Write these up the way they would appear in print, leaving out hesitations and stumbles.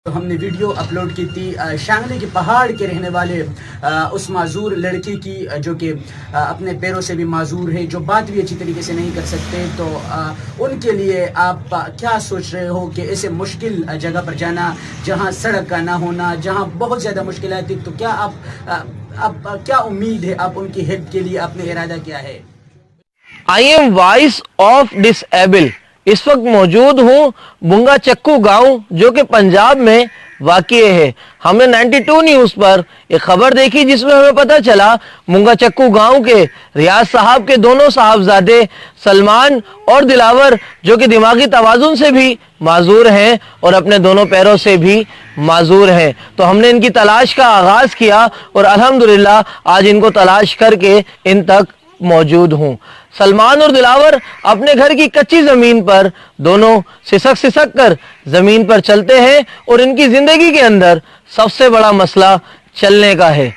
تو ہم نے ویڈیو اپلوڈ کی تھی شانگلی کے پہاڑ کے رہنے والے اس معذور لڑکی کی جو کہ اپنے پیروں سے بھی معذور ہے، جو بات بھی اچھی طریقے سے نہیں کر سکتے. تو ان کے لیے آپ کیا سوچ رہے ہو کہ ایسے مشکل جگہ پر جانا جہاں سڑک کا نہ ہونا، جہاں بہت زیادہ مشکلات تھی، تو کیا آپ کیا امید ہے، آپ ان کی ہیلپ کے لیے آپ نے ارادہ کیا ہے؟ I am voice of disable. اس وقت موجود ہوں بنگا چکو گاؤں جو کہ پنجاب میں واقع ہے. ہم نے 92 نیوز پر ایک خبر دیکھی جس میں ہمیں پتہ چلا بنگا چکو گاؤں کے ریاض صاحب کے دونوں صاحبزادے سلمان اور دلاور جو کہ دماغی توازن سے بھی معذور ہیں اور اپنے دونوں پیروں سے بھی معذور ہیں. تو ہم نے ان کی تلاش کا آغاز کیا اور الحمدللہ آج ان کو تلاش کر کے ان تک موجود ہوں. سلمان اور دلاور اپنے گھر کی کچی زمین پر دونوں سسک کر زمین پر چلتے ہیں اور ان کی زندگی کے اندر سب سے بڑا مسئلہ چلنے کا ہے.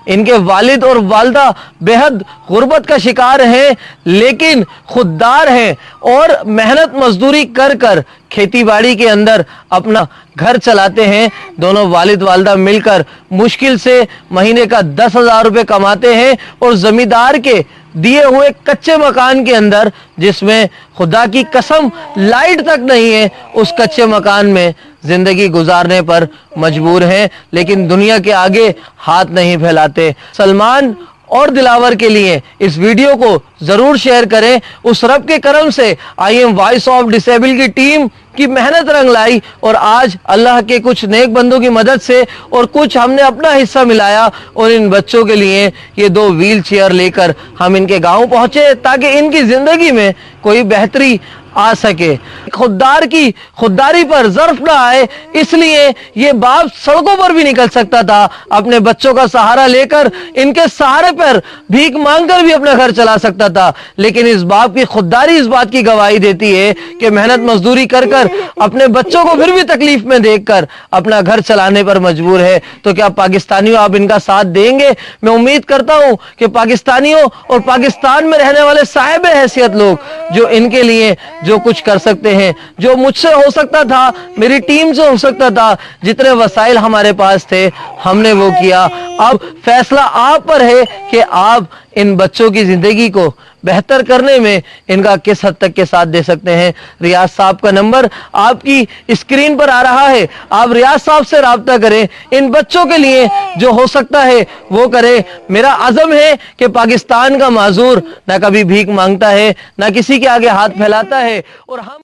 ان کے والد اور والدہ بے حد غربت کا شکار ہیں لیکن خوددار ہیں اور محنت مزدوری کر کر کھیتی باڑی کے اندر اپنا گھر چلاتے ہیں. دونوں والد والدہ مل کر مشکل سے مہینے کا 10,000 روپے کماتے ہیں اور زمیندار کے دیے ہوئے کچے مکان کے اندر، جس میں خدا کی قسم لائٹ تک نہیں ہے، اس کچے مکان میں زندگی گزارنے پر مجبور ہیں لیکن دنیا کے آگے ہاتھ نہیں پھیلاتے. سلمان اور دلاور کے لیے اس ویڈیو کو ضرور شیئر کریں. اس رب کے کرم سے I am voice of disable کی ٹیم کی محنت رنگ لائی اور آج اللہ کے کچھ نیک بندوں کی مدد سے اور کچھ ہم نے اپنا حصہ ملایا اور ان بچوں کے لیے یہ 2 ویل چیئر لے کر ہم ان کے گاؤں پہنچے تاکہ ان کی زندگی میں کوئی بہتری آ سکے. خوددار کی خودداری پر ظرف نہ آئے، اس لیے یہ باپ سڑکوں پر بھی نکل سکتا تھا اپنے بچوں کا سہارا لے کر، ان کے سہارے پر بھیک مانگ کر بھی اپنا گھر چلا سکتا تھا، لیکن اس باپ کی خودداری اس بات کی گواہی دیتی ہے کہ محنت مزدوری کر کر اپنے بچوں کو پھر بھی تکلیف میں دیکھ کر اپنا گھر چلانے پر مجبور ہے. تو کیا پاکستانیوں آپ ان کا ساتھ دیں گے؟ میں امید کرتا ہوں کہ پاکستانیوں اور پاکستان میں رہنے والے صاحب حیثیت لوگ جو ان کے لیے جو کچھ کر سکتے ہیں، جو مجھ سے ہو سکتا تھا، میری ٹیم سے ہو سکتا تھا، جتنے وسائل ہمارے پاس تھے ہم نے وہ کیا. اب فیصلہ آپ پر ہے کہ آپ ان بچوں کی زندگی کو بہتر کرنے میں ان کا کس حد تک کے ساتھ دے سکتے ہیں. ریاض صاحب کا نمبر آپ کی اسکرین پر آ رہا ہے، آپ ریاض صاحب سے رابطہ کریں، ان بچوں کے لیے جو ہو سکتا ہے وہ کریں. میرا عزم ہے کہ پاکستان کا معذور نہ کبھی بھیک مانگتا ہے، نہ کسی کے آگے ہاتھ پھیلاتا ہے، اور ہم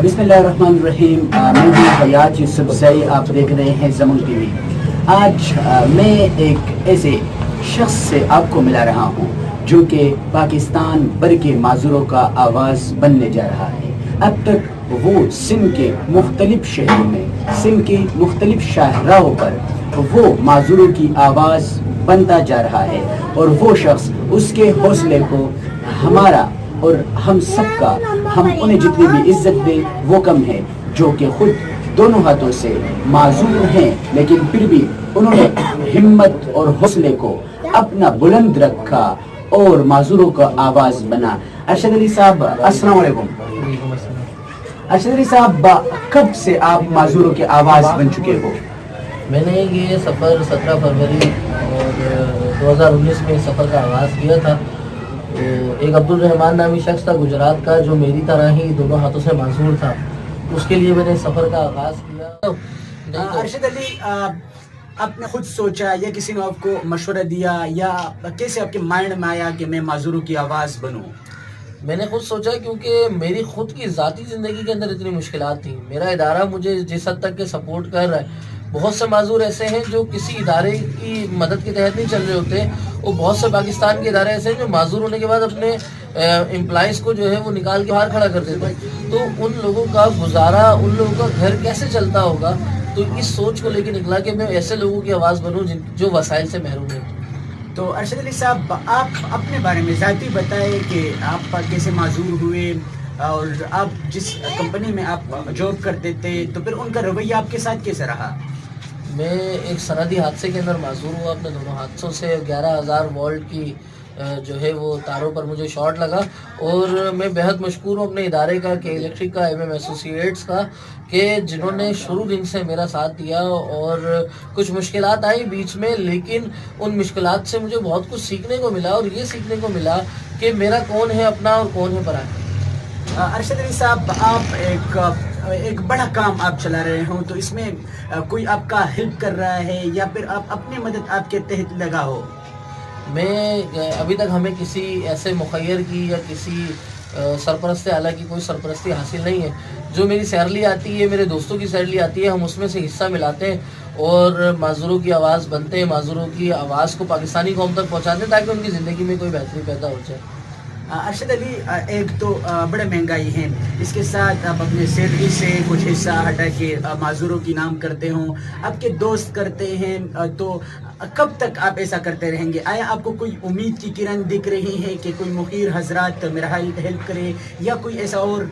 بسم اللہ الرحمن الرحیم. میں ہوں حیات یوسف زئی، آپ دیکھ رہے ہیں زمن ٹی وی. آج میں ایک ایسے شخص سے آپ کو ملا رہا ہوں جو کہ پاکستان بھر کے معذوروں کا آواز بننے جا رہا ہے. اب تک وہ سندھ کے مختلف شہروں میں، سندھ کے مختلف شاہراہوں پر وہ معذوروں کی آواز بنتا جا رہا ہے، اور وہ شخص، اس کے حوصلے کو ہمارا اور ہم سب کا، ہم انہیں جتنی بھی عزت دیں وہ کم ہے، جو کہ خود دونوں ہاتھوں سے معذور ہیں لیکن پھر بھی انہوں نے ہمت اور حوصلے کو اپنا بلند رکھا اور معذوروں کا آواز بنا. ارشد علی صاحب السلام علیکم. ارشد علی صاحب، کب سے آپ معذوروں کی آواز بن چکے ہو؟ میں نے یہ سفر 17 فروری اور 2019 میں سفر کا آغاز کیا تھا. ایک عبدالرحمان نامی شخص تھا گجرات کا جو میری طرح ہی دونوں ہاتھوں سے معذور تھا، اس کے لیے میں نے سفر کا آغاز کیا. ارشد علی، آپ نے خود سوچا یا کسی نے آپ کو مشورہ دیا، یا کیسے آپ کے مائنڈ میں آیا کہ میں معذوروں کی آواز بنوں؟ میں نے خود سوچا کیونکہ میری خود کی ذاتی زندگی کے اندر اتنی مشکلات تھیں. میرا ادارہ مجھے جس حد تک کے سپورٹ کر رہا ہے، بہت سے معذور ایسے ہیں جو کسی ادارے کی مدد کے تحت نہیں چل رہے ہوتے، اور بہت سے پاکستان کے ادارے ایسے ہیں جو معذور ہونے کے بعد اپنے امپلائیز کو جو ہے وہ نکال کے باہر کھڑا کر دیتے ہیں. تو ان لوگوں کا گزارا، ان لوگوں کا گھر کیسے چلتا ہوگا، تو اس سوچ کو لے کے نکلا کہ میں ایسے لوگوں کی آواز بنوں جو وسائل سے محروم ہیں. تو ارشد علی صاحب، آپ اپنے بارے میں ذاتی بتائیں کہ آپ کیسے معذور ہوئے، اور آپ جس کمپنی میں آپ جاب کرتے تھے تو پھر ان کا رویہ آپ کے ساتھ کیسے رہا؟ میں ایک سنعتی حادثے کے اندر معذور ہوا اپنے دونوں حادثوں سے. 11,000 وولٹ کی جو ہے وہ تاروں پر مجھے شارٹ لگا, اور میں بہت مشکور ہوں اپنے ادارے کا, کہ الیکٹرک کا, MM ایسوسیٹس کا, کہ جنہوں نے شروع دن سے میرا ساتھ دیا. اور کچھ مشکلات آئی بیچ میں, لیکن ان مشکلات سے مجھے بہت کچھ سیکھنے کو ملا, اور یہ سیکھنے کو ملا کہ میرا کون ہے اپنا اور کون ہے پرایا. ارشد علی صاحب, آپ ایک بڑا کام آپ چلا رہے ہوں, تو اس میں کوئی آپ کا ہیلپ کر رہا ہے یا پھر آپ اپنی مدد آپ کے تحت لگا ہو؟ میں ابھی تک ہمیں کسی ایسے مخیر کی یا کسی سرپرست اعلیٰ کی کوئی سرپرستی حاصل نہیں ہے. جو میری سیلری آتی ہے, میرے دوستوں کی سیلری آتی ہے, ہم اس میں سے حصہ ملاتے ہیں اور معذوروں کی آواز بنتے ہیں, معذوروں کی آواز کو پاکستانی قوم تک پہنچاتے ہیں تاکہ ان کی زندگی میں کوئی بہتری پیدا ہو جائے. ارشد علی, ایک تو بڑے مہنگائی ہے, اس کے ساتھ آپ اپنے سیلری سے کچھ حصہ ہٹا کے معذوروں کی نام کرتے ہوں, آپ کے دوست کرتے ہیں, تو کب تک آپ ایسا کرتے رہیں گے؟ آیا آپ کو کوئی امید کی کرن دکھ رہی ہے کہ کوئی مخیر حضرات میرا ہیلپ کرے یا کوئی ایسا اور؟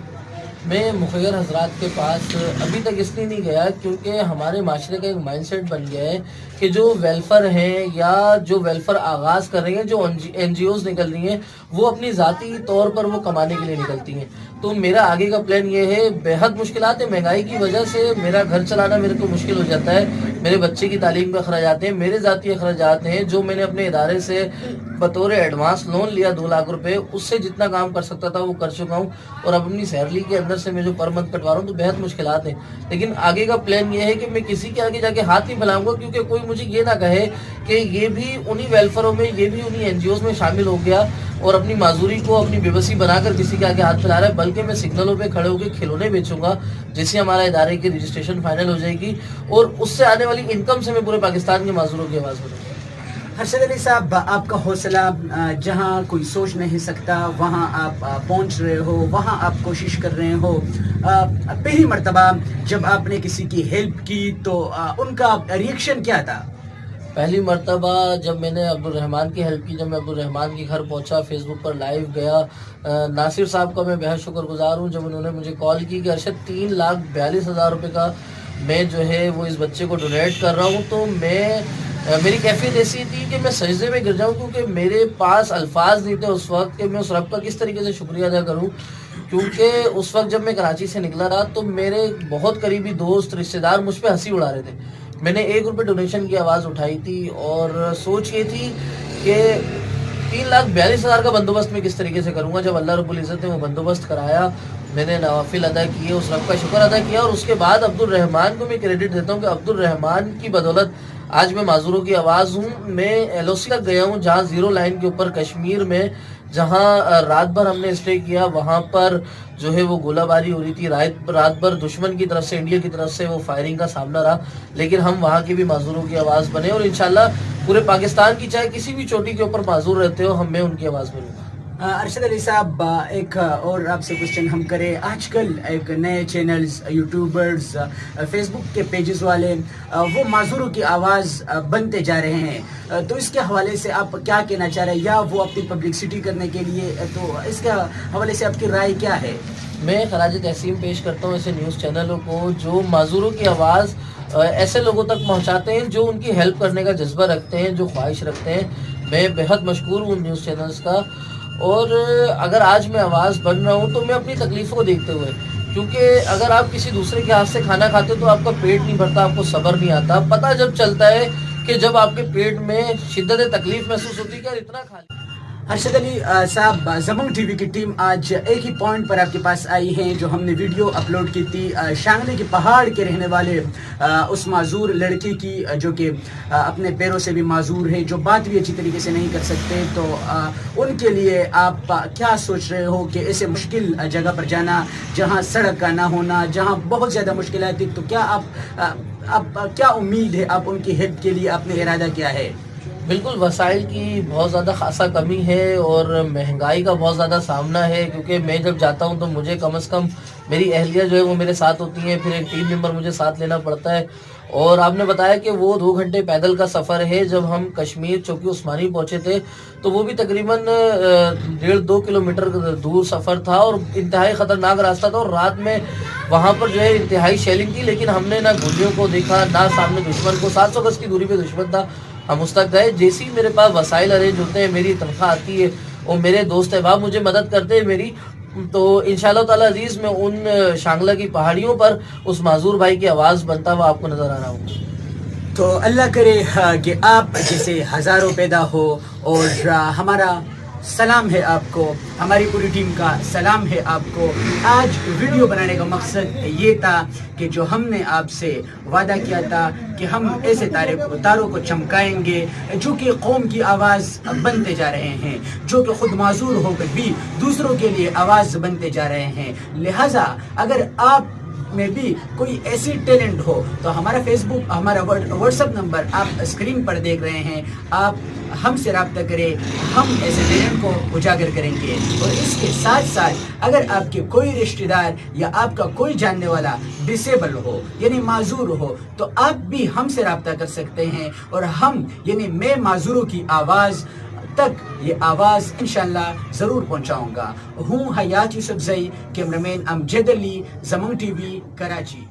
میں مخیر حضرات کے پاس ابھی تک اس لیے نہیں گیا کیونکہ ہمارے معاشرے کا ایک مائنڈ سیٹ بن گیا ہے کہ جو ویلفر ہیں یا جو ویلفر آغاز کر رہی ہیں, جو NGOs نکل رہی ہیں, وہ اپنی ذاتی طور پر وہ کمانے کے لیے نکلتی ہیں. تو میرا آگے کا پلان یہ ہے, بہت مشکلات ہیں مہنگائی کی وجہ سے, میرا گھر چلانا میرے کو مشکل ہو جاتا ہے, میرے بچے کی تعلیم کے اخراجات ہیں, میرے ذاتی اخراجات ہیں, جو میں نے اپنے ادارے سے بطور ایڈوانس لون لیا 2 لاکھ روپے, اس سے جتنا کام کر سکتا تھا وہ کر چکا ہوں, اور اب اپنی سیلری کے اندر سے میں جو پر منتھ کٹوا رہا ہوں, تو بہت مشکلات ہیں. لیکن آگے کا پلان یہ ہے کہ میں کسی کے آگے جا کے ہاتھ نہیں پھیلاؤں گا, کیونکہ کوئی مجھے یہ نہ کہے کہ یہ بھی انہی ویلفروں میں, یہ بھی انہی NGOs میں شامل ہو گیا اور اپنی معذوری کو اپنی بے بسی بنا کر کسی کے آگے ہاتھ پھیلا رہا ہے. بلکہ میں سگنلوں پہ کھڑے ہو کے کھلونے بیچوں گا, جس سے ہمارا ادارے کی رجسٹریشن فائنل ہو جائے گی, اور اس سے آنے والی انکم سے میں پورے پاکستان کے معذوروں کی آواز بنوں گا. ارشد علی صاحب, آپ کا حوصلہ جہاں کوئی سوچ نہیں سکتا وہاں آپ پہنچ رہے ہو, وہاں آپ کوشش کر رہے ہو. پہلی مرتبہ جب آپ نے کسی کی ہیلپ کی تو ان کا ریئیکشن کیا تھا؟ پہلی مرتبہ جب میں نے عبدالرحمان کی ہیلپ کی, جب میں عبدالرحمان کے گھر پہنچا, فیس بک پر لائیو گیا, ناصر صاحب کا میں بہت شکر گزار ہوں جب انہوں نے مجھے کال کی کہ ارشد 3,42,000 روپے کا میں جو ہے وہ اس بچے کو ڈونیٹ کر رہا ہوں. تو میری کیفیت ایسی تھی کہ میں سجدے میں گر جاؤں, کیونکہ میرے پاس الفاظ نہیں تھے اس وقت کہ میں اس رب کا کس طریقے سے شکریہ ادا کروں. کیونکہ اس وقت جب میں کراچی سے نکلا رہا تو میرے بہت قریبی دوست رشتہ دار مجھ پہ ہنسی اڑا رہے تھے. میں نے 1 روپے ڈونیشن کی آواز اٹھائی تھی اور سوچ یہ تھی کہ 3,42,000 کا بندوبست میں کس طریقے سے کروں گا. جب اللہ رب العزت نے وہ بندوبست کرایا, میں نے نوافل ادا کیے, اس رب کا شکر ادا کیا, اور اس کے بعد عبدالرحمان کو میں کریڈٹ دیتا ہوں کہ عبدالرحمان کی بدولت آج میں معذوروں کی آواز ہوں. میں LOC تک گیا ہوں, جہاں 0 لائن کے اوپر کشمیر میں, جہاں رات بھر ہم نے اسٹے کیا, وہاں پر جو ہے وہ گولہ باری ہو رہی تھی, رات بھر دشمن کی طرف سے, انڈیا کی طرف سے وہ فائرنگ کا سامنا رہا, لیکن ہم وہاں کی بھی معذوروں کی آواز بنے, اور انشاءاللہ پورے پاکستان کی چاہے کسی بھی چوٹی کے اوپر معذور رہتے ہو, میں ان کی آواز بنوں گا. ارشد علی صاحب, ایک اور آپ سے کوشچن ہم کریں. آج کل ایک نئے چینلز, یوٹیوبرز, فیس بک کے پیجز والے, وہ معذوروں کی آواز بنتے جا رہے ہیں, تو اس کے حوالے سے آپ کیا کہنا چاہ رہے ہیں, یا وہ اپنی پبلکسٹی کرنے کے لیے, تو اس کے حوالے سے آپ کی رائے کیا ہے؟ میں خراج تحسین پیش کرتا ہوں ایسے نیوز چینلوں کو جو معذوروں کی آواز ایسے لوگوں تک پہنچاتے ہیں جو ان کی ہیلپ کرنے کا جذبہ رکھتے ہیں, جو خواہش رکھتے ہیں. میں بہت مشکور ہوں نیوز چینلز کا, اور اگر آج میں آواز بن رہا ہوں تو میں اپنی تکلیفوں کو دیکھتے ہوئے, کیونکہ اگر آپ کسی دوسرے کے ہاتھ سے کھانا کھاتے تو آپ کا پیٹ نہیں بھرتا, آپ کو صبر نہیں آتا. پتہ جب چلتا ہے کہ جب آپ کے پیٹ میں شدت تکلیف محسوس ہوتی ہے کہ اتنا کھا لیا. ارشد علی صاحب, زمانگ ٹی وی کی ٹیم آج ایک ہی پوائنٹ پر آپ کے پاس آئی ہے, جو ہم نے ویڈیو اپلوڈ کی تھی شانگلی کے پہاڑ کے رہنے والے اس معذور لڑکی کی, جو کہ اپنے پیروں سے بھی معذور ہے, جو بات بھی اچھی طریقے سے نہیں کر سکتے. تو ان کے لیے آپ کیا سوچ رہے ہو کہ ایسے مشکل جگہ پر جانا, جہاں سڑک کا نہ ہونا, جہاں بہت زیادہ مشکلات ہیں, تو کیا آپ کیا امید ہے, آپ ان کی ہیلپ کے لیے آپ نے ارادہ کیا ہے؟ بالکل, وسائل کی بہت زیادہ خاصا کمی ہے اور مہنگائی کا بہت زیادہ سامنا ہے, کیونکہ میں جب جاتا ہوں تو مجھے کم از کم میری اہلیہ جو ہے وہ میرے ساتھ ہوتی ہیں, پھر ایک ٹیم ممبر مجھے ساتھ لینا پڑتا ہے, اور آپ نے بتایا کہ وہ 2 گھنٹے پیدل کا سفر ہے. جب ہم کشمیر چوکی عثمانی پہنچے تھے تو وہ بھی تقریباً 1.5-2 کلومیٹر دور سفر تھا اور انتہائی خطرناک راستہ تھا, اور رات میں وہاں پر جو ہے انتہائی شیلنگ تھی, لیکن ہم نے نہ گولیوں کو دیکھا نہ سامنے دشمن کو. 700 گز کی دوری پہ دشمن تھا, ہم اس تک گئے. جیسے ہی میرے پاس وسائل ارینج ہوتے ہیں, میری تنخواہ آتی ہے اور میرے دوست احباب مجھے مدد کرتے ہیں میری, تو انشاءاللہ تعالی عزیز میں ان شانگلہ کی پہاڑیوں پر اس معذور بھائی کی آواز بنتا ہوا آپ کو نظر آ رہا ہوں. تو اللہ کرے کہ آپ جیسے ہزاروں پیدا ہو, اور ہمارا سلام ہے آپ کو, ہماری پوری ٹیم کا سلام ہے آپ کو. آج ویڈیو بنانے کا مقصد یہ تھا کہ جو ہم نے آپ سے وعدہ کیا تھا کہ ہم ایسے تاروں کو چمکائیں گے جو کہ قوم کی آواز بنتے جا رہے ہیں, جو کہ خود معذور ہو کر بھی دوسروں کے لیے آواز بنتے جا رہے ہیں. لہٰذا اگر آپ میں بھی کوئی ایسی ٹیلنٹ ہو تو ہمارا فیس بک, ہمارا واٹس ایپ نمبر آپ اسکرین پر دیکھ رہے ہیں, آپ ہم سے رابطہ کریں, ہم ایسے ٹیلنٹ کو اجاگر کریں گے. اور اس کے ساتھ ساتھ اگر آپ کے کوئی رشتہ دار یا آپ کا کوئی جاننے والا ڈسیبل ہو یعنی معذور ہو تو آپ بھی ہم سے رابطہ کر سکتے ہیں, اور ہم یعنی میں معذوروں کی آواز تک یہ آواز انشاءاللہ ضرور پہنچاؤں گا. ہوں حیات یوسف زئی, کیمرامین امجد علی, زمن ٹی وی, کراچی.